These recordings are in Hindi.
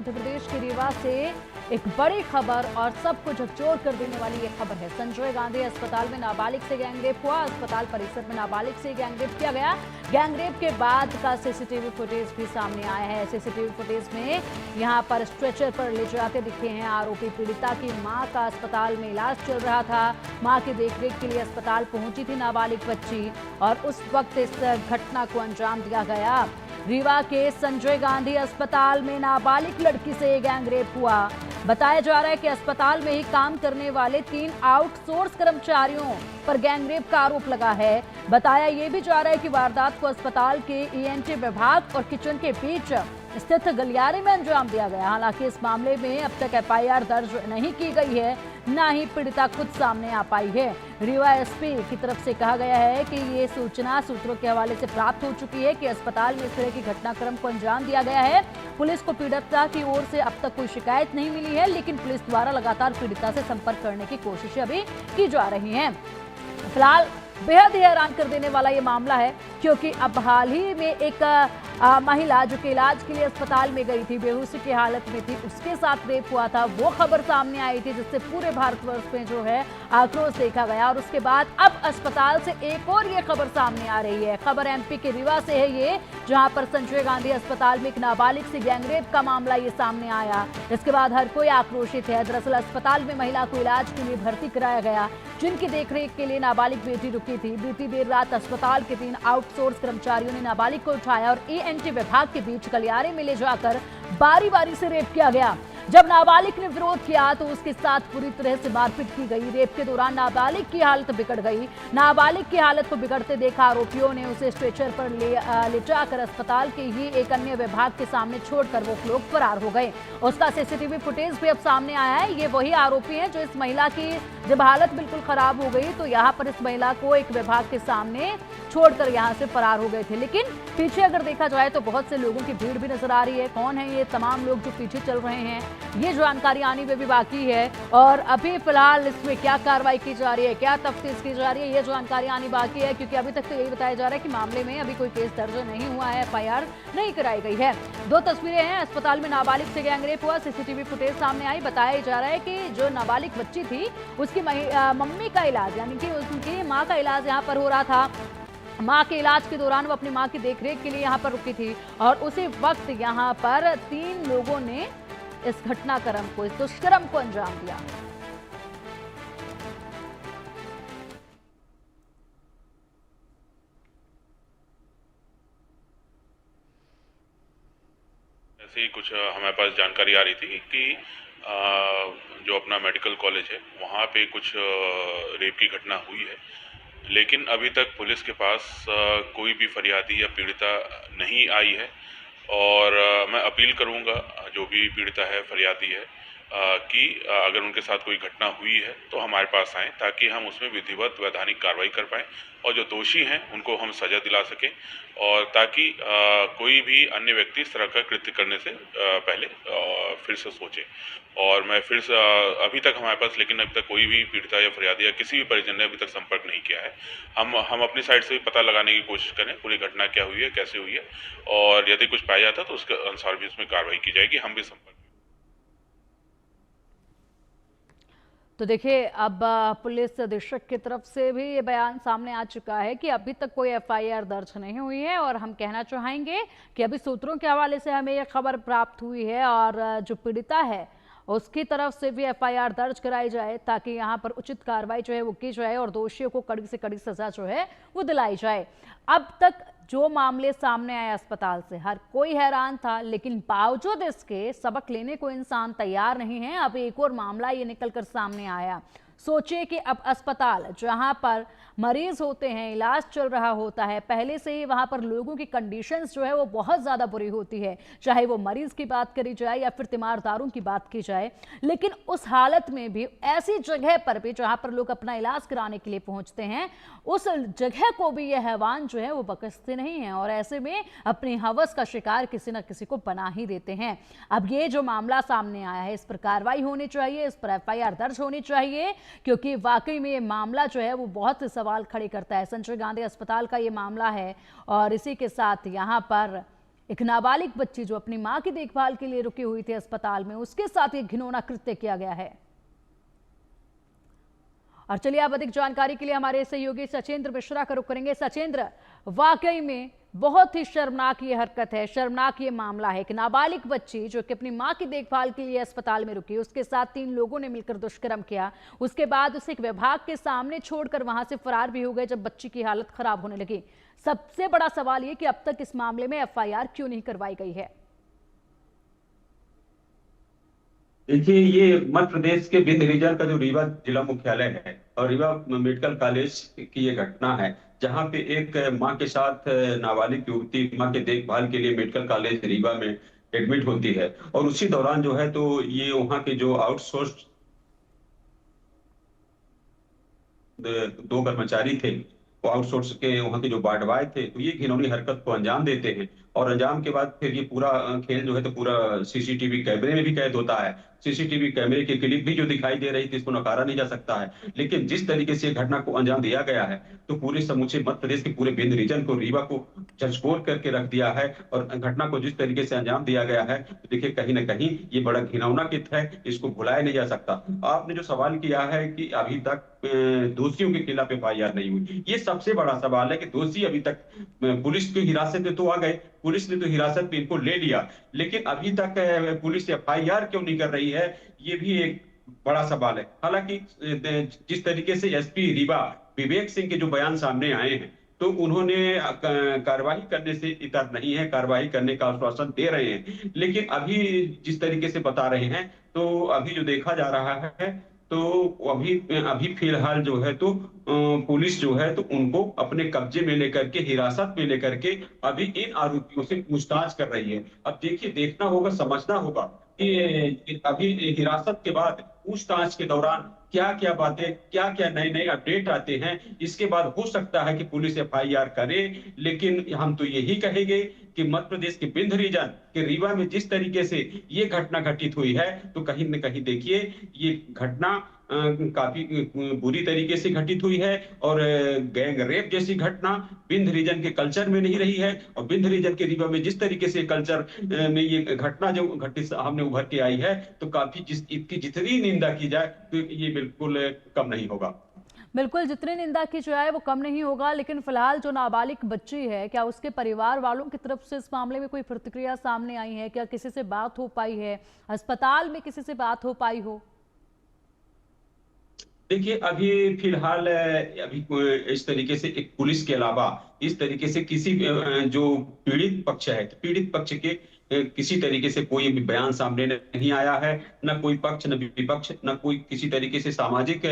मध्य प्रदेश के रीवा से एक बड़ी खबर और सबको झकझोर कर देने वाली ये खबर है। संजय गांधी अस्पताल में नाबालिग से गैंगरेप हुआ। अस्पताल परिसर में नाबालिग से गैंगरेप किया गया। गैंगरेप के बाद का सीसीटीवी फुटेज भी सामने आया है। सीसीटीवी फुटेज में यहां पर स्ट्रेचर पर ले जाते दिखे हैं आरोपी। पीड़िता की मां का अस्पताल में इलाज चल रहा था। मां की देखरेख के लिए अस्पताल पहुंची थी नाबालिग बच्ची और उस वक्त इस घटना को अंजाम दिया गया। रीवा के संजय गांधी अस्पताल में नाबालिग लड़की से गैंगरेप हुआ। बताया जा रहा है कि अस्पताल में ही काम करने वाले 3 आउटसोर्स कर्मचारियों पर गैंगरेप का आरोप लगा है। बताया यह भी जा रहा है कि वारदात को अस्पताल के ईएनटी विभाग और किचन के बीच स्थित गलियारे में अंजाम दिया गया। हालांकि इस मामले में अब तक एफआईआर दर्ज नहीं की गई है, न ही पीड़िता खुद सामने आ पाई है। रीवा एसपी की तरफ से कहा गया है कि ये सूचना सूत्रों के हवाले से प्राप्त हो चुकी है कि अस्पताल में इस तरह की घटनाक्रम को अंजाम दिया गया है। पुलिस को पीड़िता की ओर से अब तक कोई शिकायत नहीं मिली है, लेकिन पुलिस द्वारा लगातार पीड़िता से संपर्क करने की कोशिशें अभी की जा रही हैं। फिलहाल बेहद ही हैरान कर देने वाला ये मामला है, क्योंकि अब हाल ही में एक महिला जो कि इलाज के लिए अस्पताल में गई थी, बेहोशी की हालत में थी, उसके साथ रेप हुआ था। वो खबर सामने आई थी जिससे पूरे भारतवर्ष में जो है आक्रोश देखा गया। और उसके बाद अब अस्पताल से एक और ये खबर सामने आ रही है। खबर एमपी के रीवा से है ये, जहां पर संजय गांधी अस्पताल में एक नाबालिग से गैंगरेप का मामला ये सामने आया। इसके बाद हर कोई आक्रोशित है। दरअसल अस्पताल में महिला को इलाज के लिए भर्ती कराया गया, जिनकी देखरेख के लिए नाबालिग बेटी रुकी थी। बीती देर रात अस्पताल के 3 आउटसोर्स कर्मचारियों ने नाबालिग को उठाया और ईएनटी विभाग के बीच गलियारे में ले जाकर बारी बारी से रेप किया गया। जब नाबालिग ने विरोध किया तो उसके साथ पूरी तरह से मारपीट की गई। रेप के दौरान नाबालिग की हालत बिगड़ गई। नाबालिग की हालत को बिगड़ते देखा आरोपियों ने उसे स्ट्रेचर पर ले जाकर अस्पताल के ही एक अन्य विभाग के सामने छोड़कर वो लोग फरार हो गए। उसका सीसीटीवी फुटेज भी अब सामने आया है। ये वही आरोपी हैं जो इस महिला की जब हालत बिल्कुल खराब हो गई तो यहाँ पर इस महिला को एक विभाग के सामने छोड़कर यहाँ से फरार हो गए थे। लेकिन पीछे अगर देखा जाए तो बहुत से लोगों की भीड़ भी नजर आ रही है। कौन है ये तमाम लोग जो पीछे चल रहे हैं, ये जानकारी आने में भी बाकी है। और अभी फिलहाल इसमें क्या कार्रवाई की जा रही है, क्या तफ्तीश की जा रही है, ये जानकारी आनी बाकी है, क्योंकि अभी तक तो यही बताया जा रहा है कि मामले में अभी कोई केस दर्ज नहीं हुआ है, एफआईआर नहीं कराई गई है। 2 तस्वीरें हैं। अस्पताल में नाबालिग से गैंगरेप हुआ, सीसीटीवी फुटेज सामने आई। बताया जा रहा है कि जो नाबालिग बच्ची थी उसकी मम्मी का इलाज, यानी कि उनकी माँ का इलाज यहाँ पर हो रहा था। मां के इलाज के दौरान वो अपनी मां की देखरेख के लिए यहां पर रुकी थी और उसी वक्त यहां पर 3 लोगों ने इस घटनाक्रम को, इस दुष्कर्म को अंजाम दिया। ऐसे ही कुछ हमारे पास जानकारी आ रही थी कि जो अपना मेडिकल कॉलेज है वहाँ पे कुछ रेप की घटना हुई है, लेकिन अभी तक पुलिस के पास कोई भी फरियादी या पीड़िता नहीं आई है। और मैं अपील करूंगा जो भी पीड़िता है, फरियादी है, कि अगर उनके साथ कोई घटना हुई है तो हमारे पास आएँ, ताकि हम उसमें विधिवत वैधानिक कार्रवाई कर पाएँ और जो दोषी हैं उनको हम सज़ा दिला सकें, और ताकि कोई भी अन्य व्यक्ति इस तरह का कृत्य करने से पहले फिर से सोचे। और मैं फिर से अभी तक हमारे पास, लेकिन अभी तक कोई भी पीड़िता या फरियादी या किसी भी परिजन ने अभी तक संपर्क नहीं किया है। हम अपनी साइड से भी पता लगाने की कोशिश करें पूरी घटना क्या हुई है, कैसे हुई है, और यदि कुछ पाया जाता तो उसके अनुसार भी उसमें कार्रवाई की जाएगी। हम भी संपर्क। तो देखिए, अब पुलिस अधीक्षक की तरफ से भी ये बयान सामने आ चुका है कि अभी तक कोई एफआईआर दर्ज नहीं हुई है। और हम कहना चाहेंगे कि अभी सूत्रों के हवाले से हमें ये खबर प्राप्त हुई है और जो पीड़िता है उसकी तरफ से भी एफआईआर दर्ज कराई जाए, ताकि यहाँ पर उचित कार्रवाई जो है वो की जाए और दोषियों को कड़ी से कड़ी सजा जो है वो दिलाई जाए। अब तक जो मामले सामने आए अस्पताल से, हर कोई हैरान था, लेकिन बावजूद इसके सबक लेने को इंसान तैयार नहीं है। अब एक और मामला ये निकलकर सामने आया। सोचिए कि अब अस्पताल जहां पर मरीज होते हैं, इलाज चल रहा होता है, पहले से ही वहां पर लोगों की कंडीशंस जो है वो बहुत ज्यादा बुरी होती है, चाहे वो मरीज की बात करी जाए या फिर तीमारदारों की बात की जाए। लेकिन उस हालत में भी ऐसी जगह पर भी जहां पर लोग अपना इलाज कराने के लिए पहुंचते हैं, उस जगह को भी ये हैवान जो है वो बख्शते नहीं है और ऐसे में अपनी हवस का शिकार किसी न किसी को बना ही देते हैं। अब ये जो मामला सामने आया है, इस पर कार्रवाई होनी चाहिए, इस पर एफआईआर दर्ज होनी चाहिए, क्योंकि वाकई में ये मामला जो है वो बहुत से सवाल खड़े करता है। संजय गांधी अस्पताल का ये मामला है और इसी के साथ यहाँ पर एक नाबालिग बच्ची जो अपनी मां की देखभाल के लिए रुकी हुई थी अस्पताल में, उसके साथ एक घिनौना कृत्य किया गया है। और चलिए अब अधिक जानकारी के लिए हमारे सहयोगी सचेंद्र मिश्रा का रुख करेंगे। सचेंद्र, वाकई में बहुत ही शर्मनाक ये हरकत है, शर्मनाक ये मामला है कि नाबालिग बच्ची जो कि अपनी मां की देखभाल के लिए अस्पताल में रुकी, उसके साथ 3 लोगों ने मिलकर दुष्कर्म किया। उसके बाद उसे एक विभाग के सामने छोड़कर वहां से फरार भी हो गए जब बच्ची की हालत खराब होने लगी। सबसे बड़ा सवाल ये कि अब तक इस मामले में एफआईआर क्यों नहीं करवाई गई है? देखिए, ये मध्य प्रदेश के बिंद रीजन का जो रीवा जिला मुख्यालय है और रीवा मेडिकल कॉलेज की ये घटना है, जहां पे एक मां के साथ नाबालिग युवती मां के देखभाल के लिए मेडिकल कॉलेज रीवा में एडमिट होती है। और उसी दौरान जो है तो ये वहां के जो आउटसोर्स 2 कर्मचारी थे, वो आउटसोर्स के वहां के जो वार्ड बॉय थे, तो ये घिनौनी हरकत को अंजाम देते हैं। और अंजाम के बाद फिर ये पूरा खेल जो है तो पूरा सीसीटीवी कैमरे में भी कैद होता है। सीसीटीवी कैमरे की क्लिप भी जो दिखाई दे रही थी, इसको नकारा नहीं जा सकता है। लेकिन जिस तरीके से घटना को अंजाम दिया गया है, तो पूरे समूचे मध्य प्रदेश के पूरे बिंद रीजन को, रीवा को झकझोर करके रख दिया है। और घटना को जिस तरीके से अंजाम दिया गया है, तो देखिए कहीं ना कहीं ये बड़ा घिनौना कृत्य है, इसको भुलाया नहीं जा सकता। आपने जो सवाल किया है कि अभी तक दोषियों के खिलाफ एफआईआर नहीं हुई, ये सबसे बड़ा सवाल है कि दोषी अभी तक पुलिस की हिरासत में तो आ गए, पुलिस ने तो हिरासत में इनको ले लिया, लेकिन अभी तक पुलिस एफआईआर क्यों नहीं कर रही है, ये भी एक बड़ा सवाल है। हालांकि जिस तरीके से एसपी रीवा विवेक सिंह के जो बयान सामने आए हैं, तो उन्होंने कार्रवाई करने से इतर नहीं है, कार्रवाई करने का आश्वासन दे रहे हैं। लेकिन अभी जिस तरीके से बता रहे हैं, तो अभी जो देखा जा रहा है, तो अभी अभी फिलहाल जो है तो पुलिस जो है तो उनको अपने कब्जे में लेकर के, हिरासत में लेकर के अभी इन आरोपियों से पूछताछ कर रही है। अब देखिए, देखना होगा, समझना होगा कि अभी हिरासत के बाद पूछताछ के दौरान क्या क्या बातें, क्या क्या नए नए अपडेट आते हैं, इसके बाद हो सकता है कि पुलिस एफआईआर करे। लेकिन हम तो यही कहेंगे कि मध्य प्रदेश के बिंद रीजन के रीवा में जिस तरीके से ये घटना घटित हुई है, तो कहीं न कहीं देखिए ये घटना काफी बुरी तरीके से घटित हुई है। और गैंग रेप जैसी घटना बिंद रीजन के कल्चर में नहीं रही है। और बिंद रीजन के रीवा में जिस तरीके से कल्चर में ये घटना जो घटित सामने उभर के आई है, तो काफी इसकी जितनी निंदा की जाए तो ये बिल्कुल कम नहीं होगा। बिल्कुल, जितनी निंदा की जाए वो कम नहीं होगा। लेकिन फिलहाल जो नाबालिग बच्ची है, क्या उसके परिवार वालों की तरफ से इस मामले में कोई प्रतिक्रिया सामने आई है? क्या किसी से बात हो पाई है? अस्पताल में किसी से बात हो पाई हो? देखिए, अभी फिलहाल अभी इस तरीके से एक पुलिस के अलावा इस तरीके से किसी जो पीड़ित पक्ष है, पीड़ित पक्ष के किसी तरीके से कोई भी बयान सामने नहीं आया है। न कोई पक्ष, न विपक्ष, न कोई किसी तरीके से सामाजिक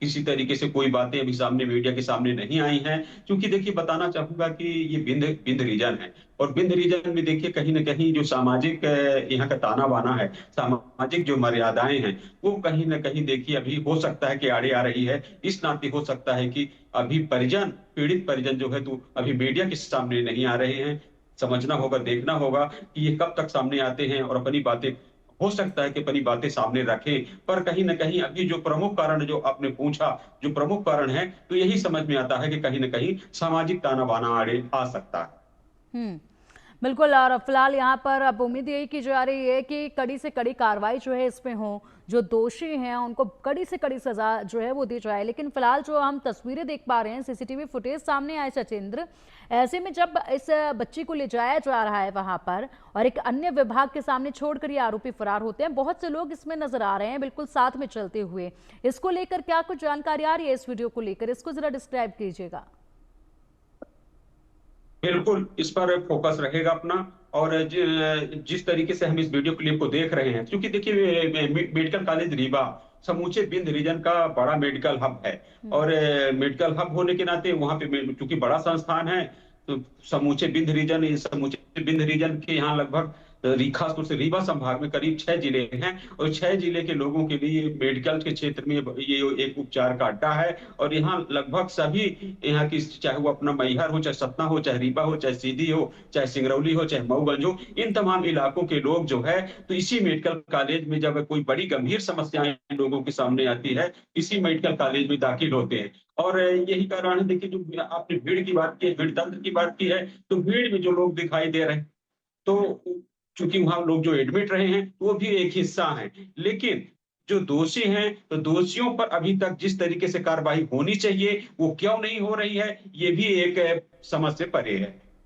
किसी तरीके से कोई बातें अभी सामने मीडिया के सामने नहीं आई हैं। क्योंकि देखिए, बताना चाहूंगा कि ये बिंद बिंद रीजन है, और बिंद रीजन में देखिए कहीं ना कहीं जो सामाजिक यहाँ का ताना बाना है, सामाजिक जो मर्यादाएं हैं, वो कहीं ना कहीं देखिए अभी हो सकता है कि आड़े आ रही है। इस नाते हो सकता है कि अभी परिजन, पीड़ित परिजन जो है तो अभी मीडिया के सामने नहीं आ रहे हैं। समझना होगा, देखना होगा कि ये कब तक सामने आते हैं और अपनी बातें, हो सकता है कि अपनी बातें सामने रखें। पर कहीं ना कहीं अभी जो प्रमुख कारण जो आपने पूछा, जो प्रमुख कारण है, तो यही समझ में आता है कि कहीं ना कहीं सामाजिक ताना बाना आड़े आ सकता है। बिल्कुल। और फिलहाल यहाँ पर अब उम्मीद यही की जा रही है कि कड़ी से कड़ी कार्रवाई जो है इसमें हो, जो दोषी हैं उनको कड़ी से कड़ी सजा जो है वो दी जाए। लेकिन फिलहाल जो हम तस्वीरें देख पा रहे हैं, सीसीटीवी फुटेज सामने आए सचिंद्र, ऐसे में जब इस बच्ची को ले जाया जा रहा है वहां पर और एक अन्य विभाग के सामने छोड़कर ये आरोपी फरार होते हैं, बहुत से लोग इसमें नजर आ रहे हैं बिल्कुल साथ में चलते हुए। इसको लेकर क्या कुछ जानकारी आ रही है? इस वीडियो को लेकर इसको जरा डिस्क्राइब कीजिएगा। बिल्कुल, इस पर फोकस रहेगा अपना। और जिस तरीके से हम इस वीडियो क्लिप को देख रहे हैं, क्योंकि देखिए मेडिकल कॉलेज रीवा समूचे बिंद रीजन का बड़ा मेडिकल हब है। और मेडिकल हब होने के नाते वहां पे चूंकि बड़ा संस्थान है, तो समूचे बिंद रीजन के यहाँ लगभग खासतौर से रीवा संभाग में करीब 6 जिले हैं। और 6 जिले के लोगों के लिए मेडिकल के क्षेत्र में ये एक उपचार का अड्डा है। और यहाँ लगभग सभी यहाँ की, चाहे वो अपना मैहर हो, चाहे सतना हो, चाहे रीवा हो, चाहे सीधी हो, चाहे सिंगरौली हो, चाहे मऊगंज हो, इन तमाम इलाकों के लोग जो है तो इसी मेडिकल कॉलेज में जब कोई बड़ी गंभीर समस्याएं लोगों के सामने आती है, इसी मेडिकल कॉलेज में दाखिल होते हैं। और यही कारण है, देखिए जो आपने भीड़ की बात की है, भीड़ तंत्र की बात की है, तो भीड़ में जो लोग दिखाई दे रहे हैं, तो चूंकि वहां लोग जो एडमिट रहे हैं वो भी एक हिस्सा है, लेकिन जो दोषी हैं तो दोषियों पर अभी तक जिस तरीके से कार्रवाई होनी चाहिए वो क्यों नहीं हो रही है, ये भी एक समझ से परे है।